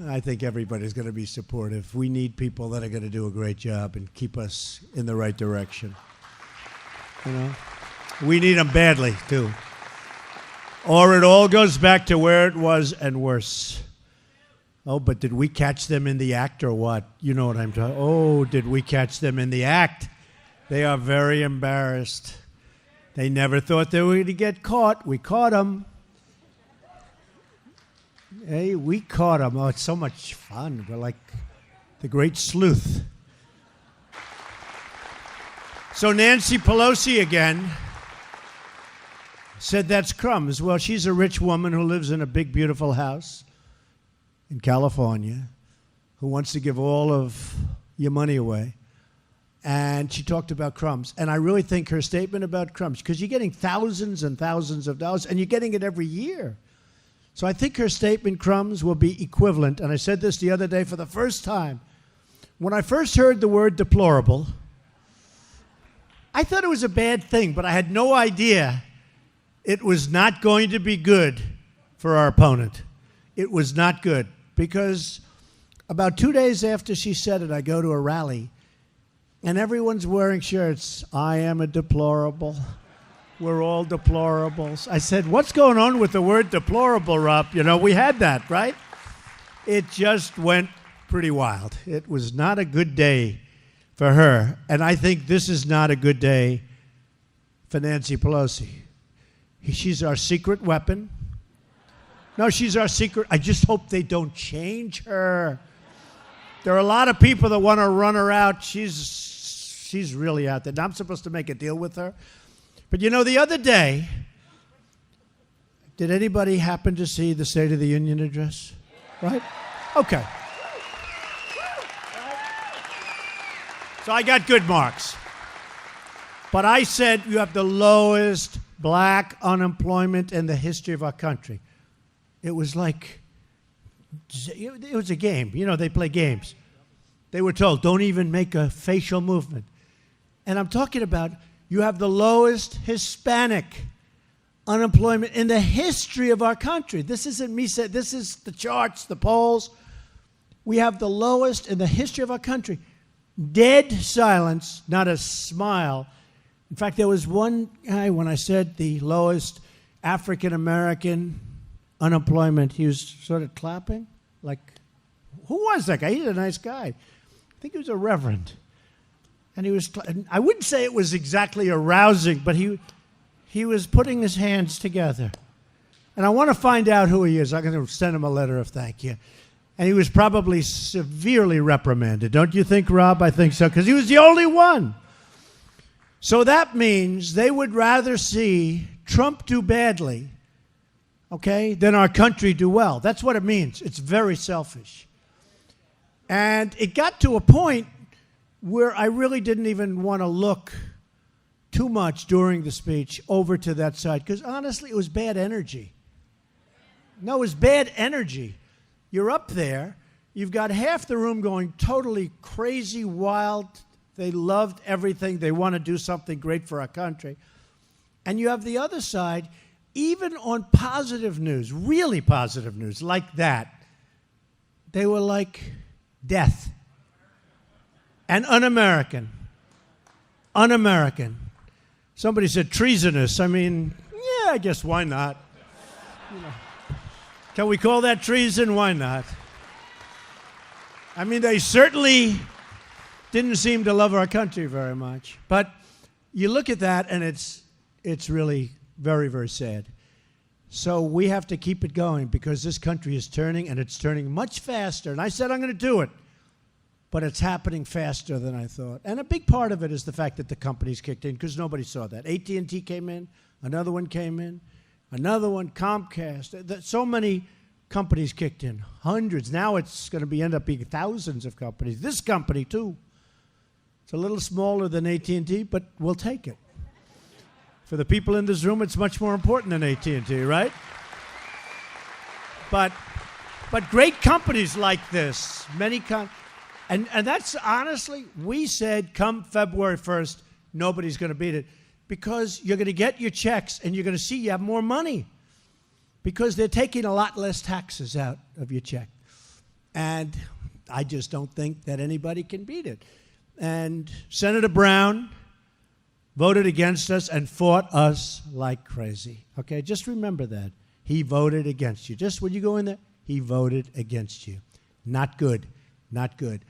I think everybody's going to be supportive. We need people that are going to do a great job and keep us in the right direction. You know, we need them badly, too. Or it all goes back to where it was and worse. Oh, but did we catch them in the act or what? You know what I'm talking. Oh, did we catch them in the act? They are very embarrassed. They never thought they were going to get caught. We caught them. Hey, we caught them. Oh, it's so much fun. We're like the great sleuth. So Nancy Pelosi again said that's crumbs. Well, she's a rich woman who lives in a big, beautiful house in California who wants to give all of your money away. And she talked about crumbs. And I really think her statement about crumbs, because you're getting thousands and thousands of dollars, and you're getting it every year. So I think her statement, crumbs, will be equivalent. And I said this the other day for the first time. When I first heard the word deplorable, I thought it was a bad thing, but I had no idea it was not going to be good for our opponent. It was not good, because about 2 days after she said it, I go to a rally, and everyone's wearing shirts. I am a deplorable. We're all deplorables. I said, what's going on with the word deplorable, Rob? You know, we had that, right? It just went pretty wild. It was not a good day for her, and I think this is not a good day for Nancy Pelosi. She's our secret weapon. No, she's our secret. I just hope they don't change her. There are a lot of people that want to run her out. She's really out there. Now, I'm supposed to make a deal with her. But you know, the other day, did anybody happen to see the State of the Union address? Right? Okay. So I got good marks. But I said you have the lowest black unemployment in the history of our country. It was like, it was a game. You know, they play games. They were told, don't even make a facial movement. And I'm talking about, you have the lowest Hispanic unemployment in the history of our country. This isn't me saying, this is the charts, the polls. We have the lowest in the history of our country. Dead silence, not a smile. In fact, there was one guy, when I said the lowest African-American unemployment, he was sort of clapping. Like, who was that guy? He's a nice guy. I think he was a reverend. And he was, I wouldn't say it was exactly arousing, but he was putting his hands together. And I want to find out who he is. I'm going to send him a letter of thank you. And he was probably severely reprimanded. Don't you think, Rob? I think so, because he was the only one. So that means they would rather see Trump do badly, okay, than our country do well. That's what it means. It's very selfish. And it got to a point where I really didn't even want to look too much during the speech over to that side, because honestly, it was bad energy. No, it was bad energy. You're up there, you've got half the room going totally crazy, wild. They loved everything. They want to do something great for our country. And you have the other side, even on positive news, really positive news, like that, they were like death. And un-American. Un-American. Somebody said treasonous. I mean, yeah, I guess why not? You know, can we call that treason? Why not? I mean, they certainly didn't seem to love our country very much. But you look at that, and it's really very, very sad. So we have to keep it going, because this country is turning, and it's turning much faster. And I said I'm going to do it. But it's happening faster than I thought. And a big part of it is the fact that the companies kicked in, because nobody saw that. AT&T came in, another one came in, another one, Comcast. So many companies kicked in, hundreds. Now it's going to end up being thousands of companies. This company, too. It's a little smaller than AT&T, but we'll take it. For the people in this room, it's much more important than AT&T, right? But great companies like this, and that's honestly, we said come February 1st, nobody's going to beat it, because you're going to get your checks and you're going to see you have more money, because they're taking a lot less taxes out of your check. And I just don't think that anybody can beat it. And Senator Brown voted against us and fought us like crazy. Okay, just remember that. He voted against you. Just when you go in there, he voted against you. Not good, not good.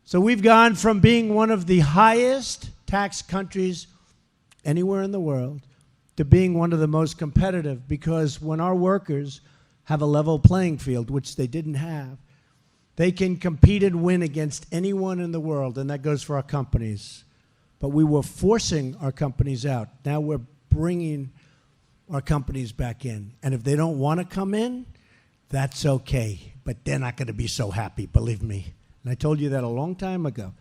So we've gone from being one of the highest tax countries anywhere in the world to being one of the most competitive, because when our workers have a level playing field, which they didn't have, they can compete and win against anyone in the world, and that goes for our companies. But we were forcing our companies out. Now we're bringing our companies back in. And if they don't want to come in, that's okay. But they're not going to be so happy, believe me. And I told you that a long time ago.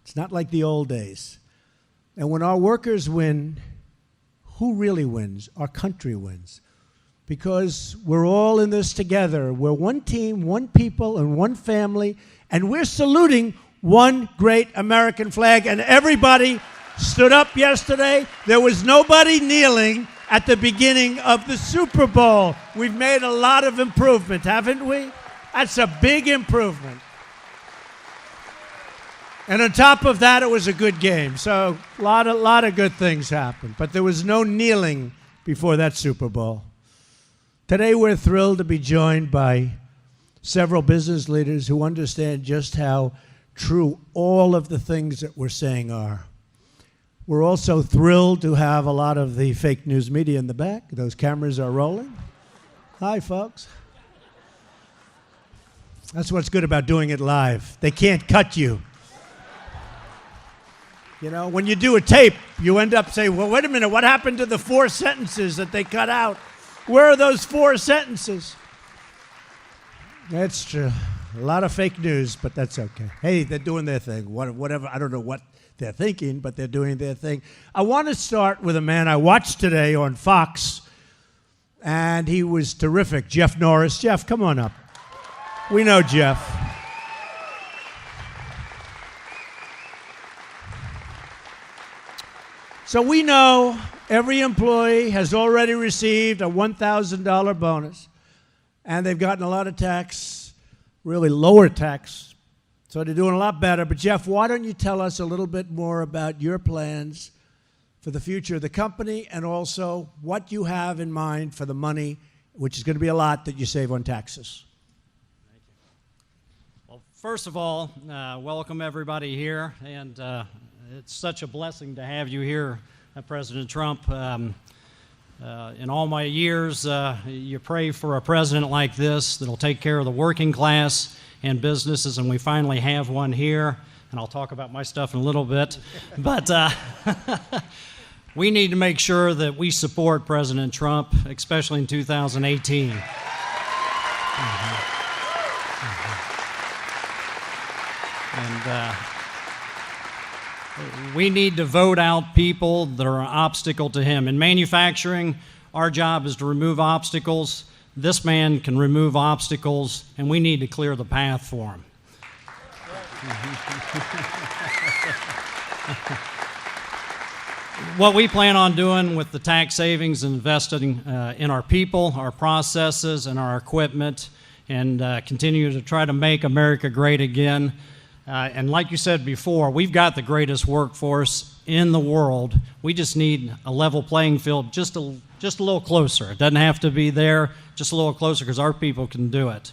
It's not like the old days. And when our workers win, who really wins? Our country wins. Because we're all in this together. We're one team, one people, and one family, and we're saluting one great American flag. And everybody stood up yesterday. There was nobody kneeling at the beginning of the Super Bowl. We've made a lot of improvement, haven't we? That's a big improvement. And on top of that, it was a good game. So a lot of good things happened. But there was no kneeling before that Super Bowl. Today, we're thrilled to be joined by several business leaders who understand just how true all of the things that we're saying are. We're also thrilled to have a lot of the fake news media in the back. Those cameras are rolling. Hi, folks. That's what's good about doing it live. They can't cut you. You know, when you do a tape, you end up saying, well, wait a minute, what happened to the 4 sentences that they cut out? Where are those 4 sentences? That's true. A lot of fake news, but that's okay. Hey, they're doing their thing. Whatever, I don't know what they're thinking, but they're doing their thing. I want to start with a man I watched today on Fox, and he was terrific, Jeff Norris. Jeff, come on up. We know Jeff. So we know every employee has already received a $1,000 bonus, and they've gotten a lot of tax, really lower tax, so they're doing a lot better. But Jeff, why don't you tell us a little bit more about your plans for the future of the company, and also what you have in mind for the money, which is going to be a lot, that you save on taxes? Thank you. Well, first of all, welcome everybody here, and it's such a blessing to have you here, President Trump. In all my years, you pray for a president like this that'll take care of the working class and businesses, and we finally have one here, and I'll talk about my stuff in a little bit. But we need to make sure that we support President Trump, especially in 2018. And we need to vote out people that are an obstacle to him. In manufacturing, our job is to remove obstacles. This man can remove obstacles, and we need to clear the path for him. What we plan on doing with the tax savings and investing in our people, our processes, and our equipment, and continue to try to make America great again. And like you said before, we've got the greatest workforce in the world. We just need a level playing field, just a little closer. It doesn't have to be there, just a little closer, because our people can do it.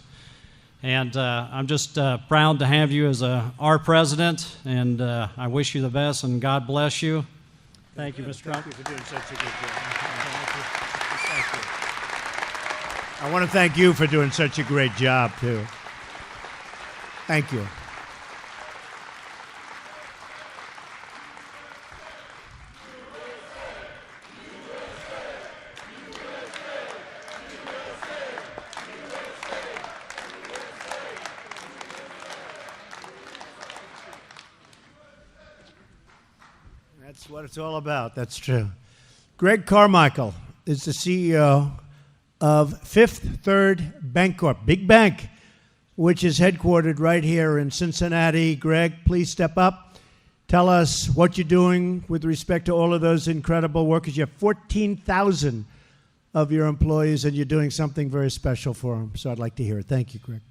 And I'm just proud to have you as our president, and I wish you the best, and God bless you. Thank you, Mr. Trump. Thank you for doing such a good job. Thank you. I want to thank you for doing such a great job, too. Thank you. That's what it's all about. That's true. Greg Carmichael is the CEO of Fifth Third Bancorp, big bank, which is headquartered right here in Cincinnati. Greg, please step up. Tell us what you're doing with respect to all of those incredible workers. You have 14,000 of your employees, and you're doing something very special for them. So I'd like to hear it. Thank you, Greg.